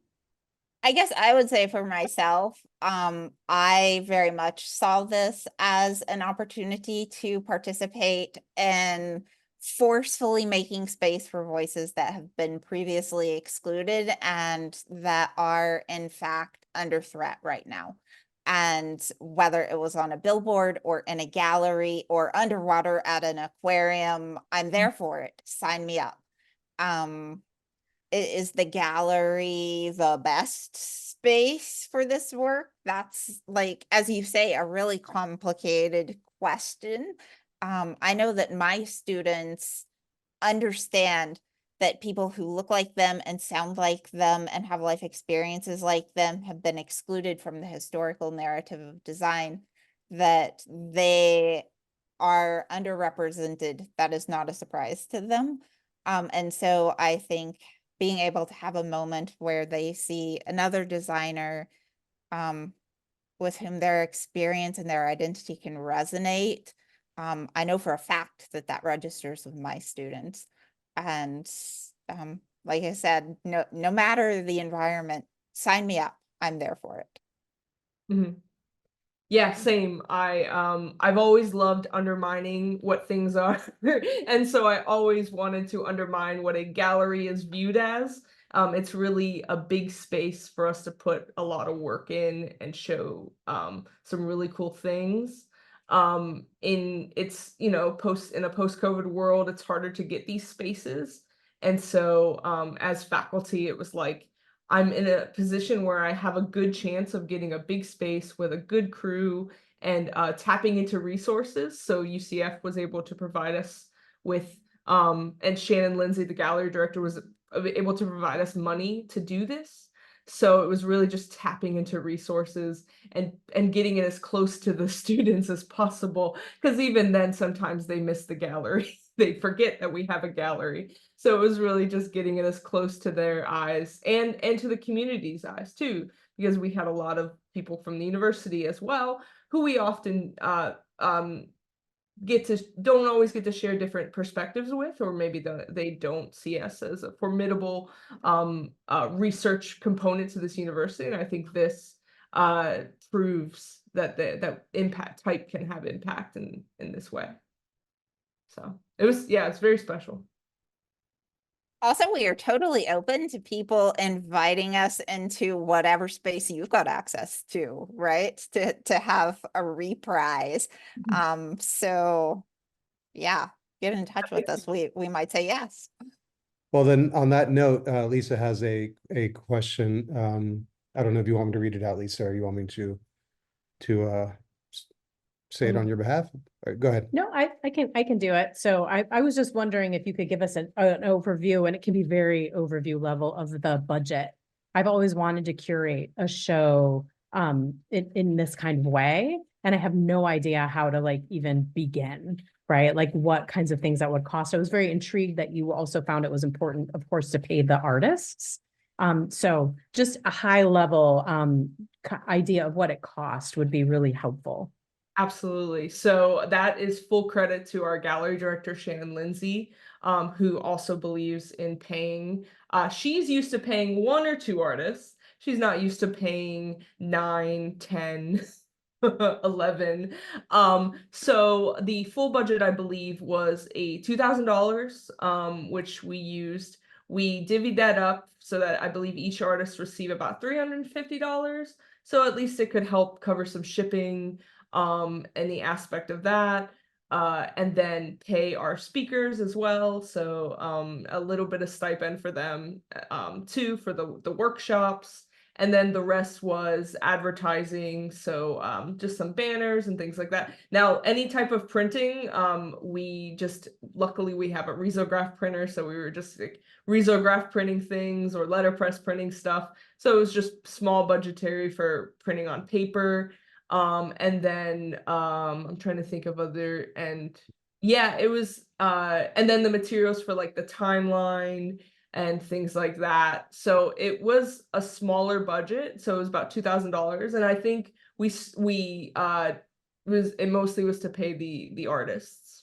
I guess I would say for myself, I very much saw this as an opportunity to participate in forcefully making space for voices that have been previously excluded and that are in fact under threat right now. And whether it was on a billboard or in a gallery or underwater at an aquarium, I'm there for it. Sign me up. Is the gallery the best space for this work? That's, like, as you say, a really complicated question. I know that my students understand that people who look like them and sound like them and have life experiences like them have been excluded from the historical narrative of design, that they are underrepresented. That is not a surprise to them. And so I think being able to have a moment where they see another designer with whom their experience and their identity can resonate. I know for a fact that that registers with my students. And like I said, no matter the environment, sign me up. I'm there for it. Mm-hmm. Yeah, same. I've always loved undermining what things are. And so I always wanted to undermine what a gallery is viewed as. It's really a big space for us to put a lot of work in and show some really cool things. In a post-COVID world, it's harder to get these spaces. And so as faculty, it was like, I'm in a position where I have a good chance of getting a big space with a good crew and tapping into resources. So UCF was able to provide us with, and Shannon Lindsay, the gallery director, was able to provide us money to do this. So it was really just tapping into resources and getting it as close to the students as possible. Because even then, sometimes they miss the gallery. They forget that we have a gallery. So it was really just getting it as close to their eyes and to the community's eyes too, because we had a lot of people from the university as well, who we often don't always get to share different perspectives with, or maybe they don't see us as a formidable research component to this university. And I think this proves that that type can have impact in this way. So it's very special. Also, we are totally open to people inviting us into whatever space you've got access to, right? To have a reprise. So yeah, get in touch with us. We might say yes. Well, then on that note, Lisa has a question. I don't know if you want me to read it out, Lisa, or you want me to say it on your behalf? All right, go ahead. No, I can do it. So I was just wondering if you could give us an overview, and it can be very overview level, of the budget. I've always wanted to curate a show in this kind of way, and I have no idea how to even begin. right? Like what kinds of things that would cost. I was very intrigued that you also found it was important, of course, to pay the artists. So just a high level idea of what it cost would be really helpful. Absolutely. So that is full credit to our gallery director, Shannon Lindsay, who also believes in paying. She's used to paying 1 or 2 artists. She's not used to paying 9, 10, 11. So the full budget, I believe, was a $2,000, which we used. We divvied that up so that I believe each artist received about $350. So at least it could help cover some shipping, any aspect of that, and then pay our speakers as well. So a little bit of stipend for them, too, for the workshops. And then the rest was advertising, so just some banners and things like that. Now, any type of printing, we just, luckily we have a risograph printer, so we were just like risograph printing things or letterpress printing stuff. So it was just small budgetary for printing on paper. And then I'm trying to think of other, and yeah, it was and then the materials for like the timeline and things like that. So it was a smaller budget, so it was about $2,000, and I think it mostly was to pay the artists.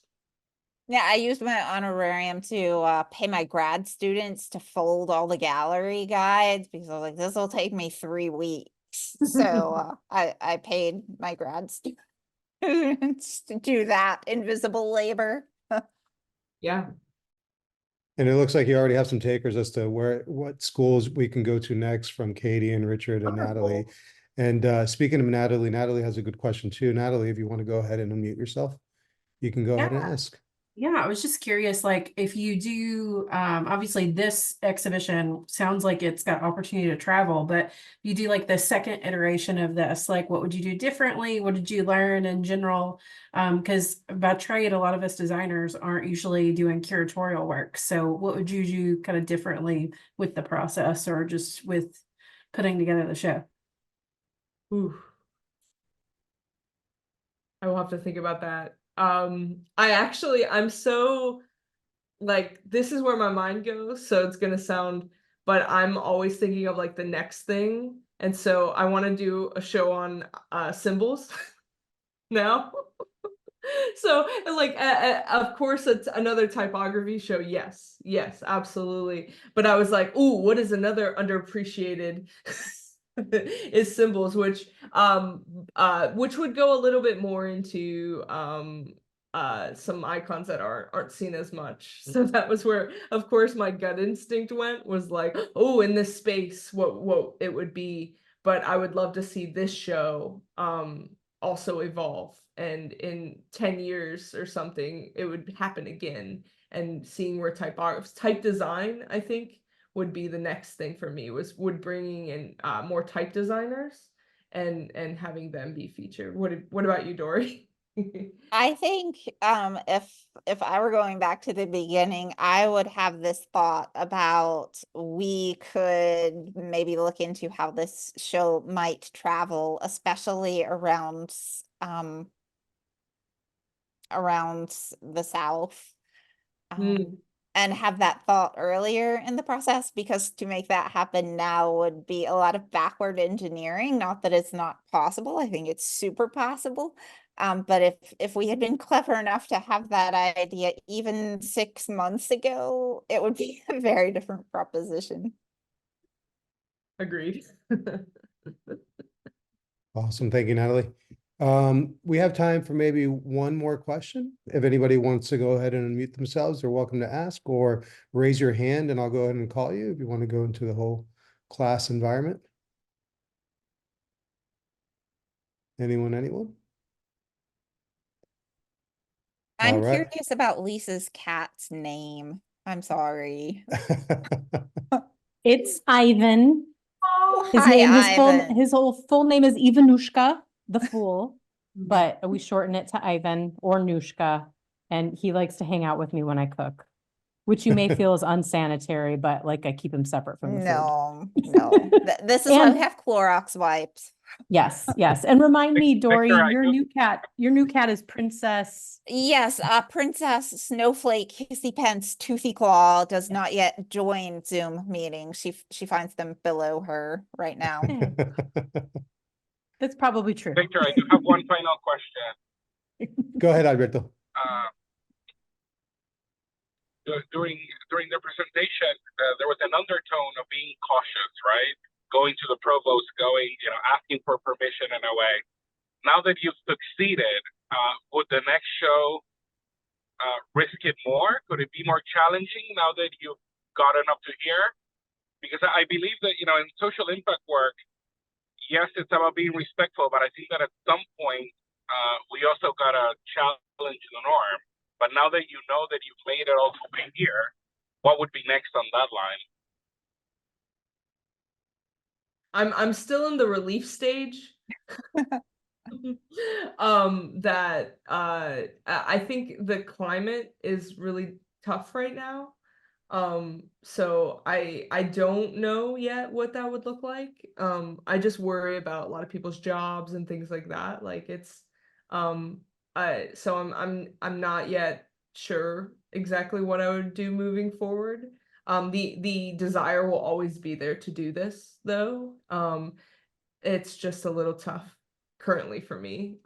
Yeah, I used my honorarium to pay my grad students to fold all the gallery guides because I was like, this will take me 3 weeks. So I paid my grad students to do that invisible labor. Yeah. And it looks like you already have some takers as to what schools we can go to next from Katie and Richard and Natalie. And speaking of Natalie, Natalie has a good question too. Natalie, if you want to go ahead and unmute yourself, you can go ahead and ask. Yeah, I was just curious, like if you do, obviously this exhibition sounds like it's got opportunity to travel, but you do like the second iteration of this, like what would you do differently? What did you learn in general? Because by trade, a lot of us designers aren't usually doing curatorial work. So what would you do kind of differently with the process or just with putting together the show? Ooh. I will have to think about that. I'm so like, this is where my mind goes, so it's gonna sound, but I'm always thinking of like the next thing. And so I want to do a show on symbols now. So like of course it's another typography show. Yes, absolutely. But I was like, ooh, what is another underappreciated is symbols, which would go a little bit more into some icons that aren't seen as much. So that was where, of course, my gut instinct was like, oh, in this space, what it would be. But I would love to see this show also evolve, and in 10 years or something it would happen again, and seeing where type design, I think, would be the next thing for me, would bringing in more type designers and having them be featured. What about you, Dori? I think if I were going back to the beginning, I would have this thought about we could maybe look into how this show might travel, especially around the South. And have that thought earlier in the process, because to make that happen now would be a lot of backward engineering. Not that it's not possible. I think it's super possible. But if we had been clever enough to have that idea even 6 months ago, it would be a very different proposition. Agreed. Awesome. Thank you, Natalie. We have time for maybe one more question. If anybody wants to go ahead and unmute themselves, they're welcome to ask, or raise your hand and I'll go ahead and call you if you want to go into the whole class environment. Anyone? I'm All right. curious about Lisa's cat's name. I'm sorry. It's Ivan. His Hi, name, Ivan. his whole full name is Ivanushka, the fool, but we shorten it to Ivan or Nushka, and he likes to hang out with me when I cook, which you may feel is unsanitary, but like I keep him separate from the food. No. This is why we have Clorox wipes. Yes, yes. And remind me, Dory, Victor, I your do- new cat is Princess. Yes, Princess Snowflake Hissy Pence Toothy Claw does not yet join Zoom meetings. She finds them below her right now. That's probably true. Victor, I do have one final question. Go ahead, Alberto. During the presentation, there was an undertone of being cautious, right? Going to the provost, asking for permission in a way. Now that you've succeeded, would the next show risk it more? Could it be more challenging now that you've gotten up to here? Because I believe that, in social impact work, yes, it's about being respectful, but I think that at some point, we also got to challenge the norm. But now that you know that you've made it all the way here, what would be next on that line? I'm still in the relief stage. I think the climate is really tough right now. So I don't know yet what that would look like. I just worry about a lot of people's jobs and things like that. Like it's so I'm not yet sure exactly what I would do moving forward. The desire will always be there to do this though. It's just a little tough currently for me.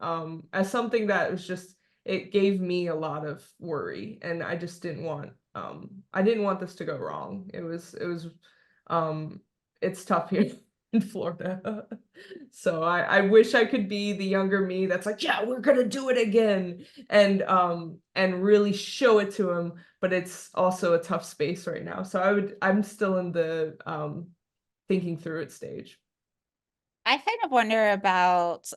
As something that was just, it gave me a lot of worry, and I just didn't want this to go wrong. It's tough here in Florida. So I wish I could be the younger me that's like, yeah, we're gonna do it again, and really show it to him. But it's also a tough space right now. So I'm still in the thinking through it stage. I kind of wonder about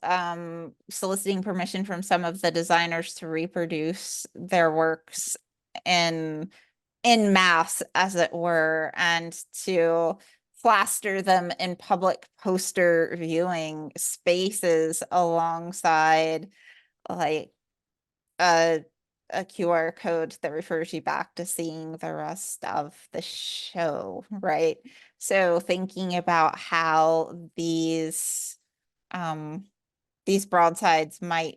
soliciting permission from some of the designers to reproduce their works in mass, as it were, and to plaster them in public poster viewing spaces alongside like a QR code that refers you back to seeing the rest of the show, right? So thinking about how these broadsides might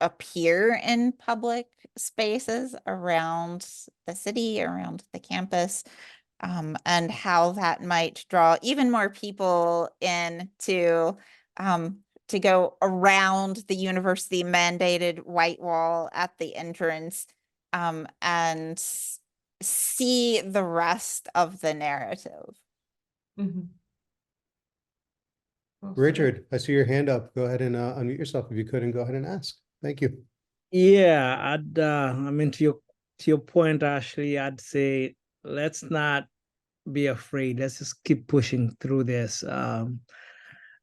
appear in public spaces around the city, around the campus, and how that might draw even more people in to go around the university mandated white wall at the entrance, and see the rest of the narrative. Mm-hmm. Well said. Richard, I see your hand up. Go ahead and unmute yourself if you could, and go ahead and ask. Thank you. Yeah, I mean, to your point, Ashley, I'd say let's not be afraid. Let's just keep pushing through this. I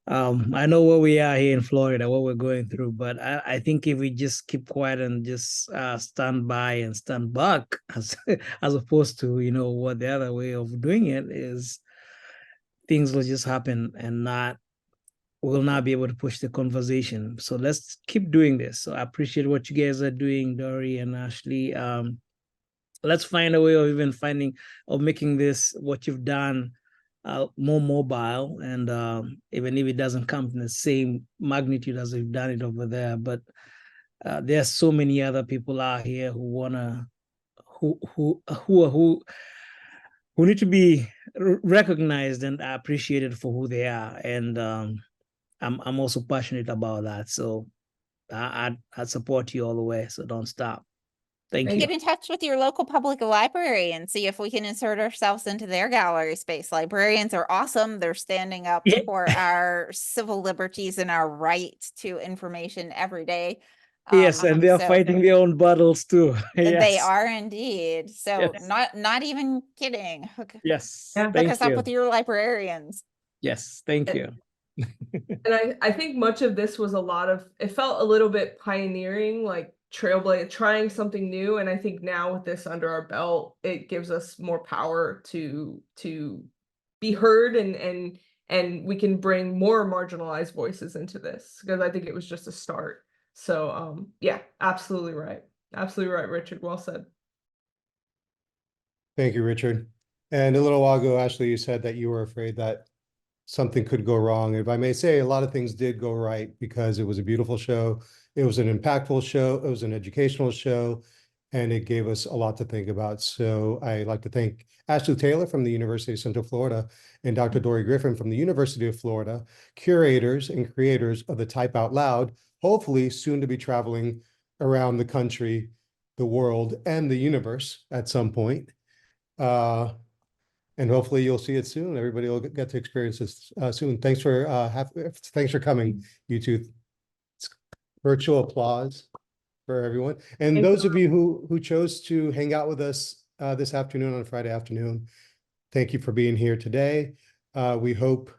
know where we are here in Florida, what we're going through, but I think if we just keep quiet and just stand by and stand back, as opposed to, what the other way of doing it is, things will just happen and we'll not be able to push the conversation. So let's keep doing this. So I appreciate what you guys are doing, Dori and Ashley. Let's find a way of making this, what you've done, more mobile, and even if it doesn't come in the same magnitude as we've done it over there, but there's so many other people out here who need to be recognized and appreciated for who they are, and I'm also passionate about that. So I'd support you all the way. So don't stop. Thank you. Get in touch with your local public library and see if we can insert ourselves into their gallery space. Librarians are awesome. They're standing up for our civil liberties and our right to information every day. Yes, and they are fighting their own battles too. Yes. They are indeed. So yes. not even kidding. Yes. Yeah. Hook us up with your librarians. Yes, thank you. And I think much of this was it felt a little bit pioneering, like trailblazer, trying something new. And I think now with this under our belt, it gives us more power to be heard, and we can bring more marginalized voices into this, because I think it was just a start. So yeah, absolutely right. Absolutely right, Richard. Well said. Thank you, Richard. And a little while ago, Ashley, you said that you were afraid that something could go wrong. If I may say, a lot of things did go right because it was a beautiful show. It was an impactful show. It was an educational show, and it gave us a lot to think about. So I'd like to thank Ashley Taylor from the University of Central Florida and Dr. Dori Griffin from the University of Florida, curators and creators of the Type Out Loud, hopefully soon to be traveling around the country, the world, and the universe at some point. And hopefully you'll see it soon. Everybody will get to experience this soon. Thanks for coming, you two. Virtual applause for everyone. And Thank those of you who chose to hang out with us this afternoon on Friday afternoon, thank you for being here today. We hope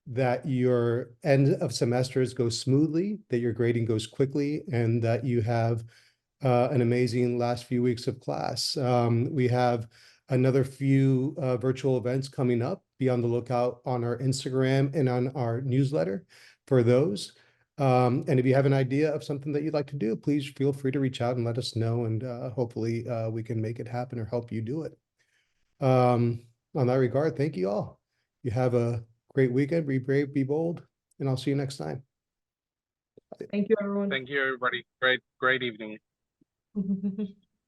that your end of semesters go smoothly, that your grading goes quickly, and that you have an amazing last few weeks of class. We have another few virtual events coming up. Be on the lookout on our Instagram and on our newsletter for those. And if you have an idea of something that you'd like to do, please feel free to reach out and let us know, and hopefully we can make it happen or help you do it. On that regard, thank you all. You have a great weekend. Be brave, be bold, and I'll see you next time. Thank you, everyone. Thank you, everybody. Great evening.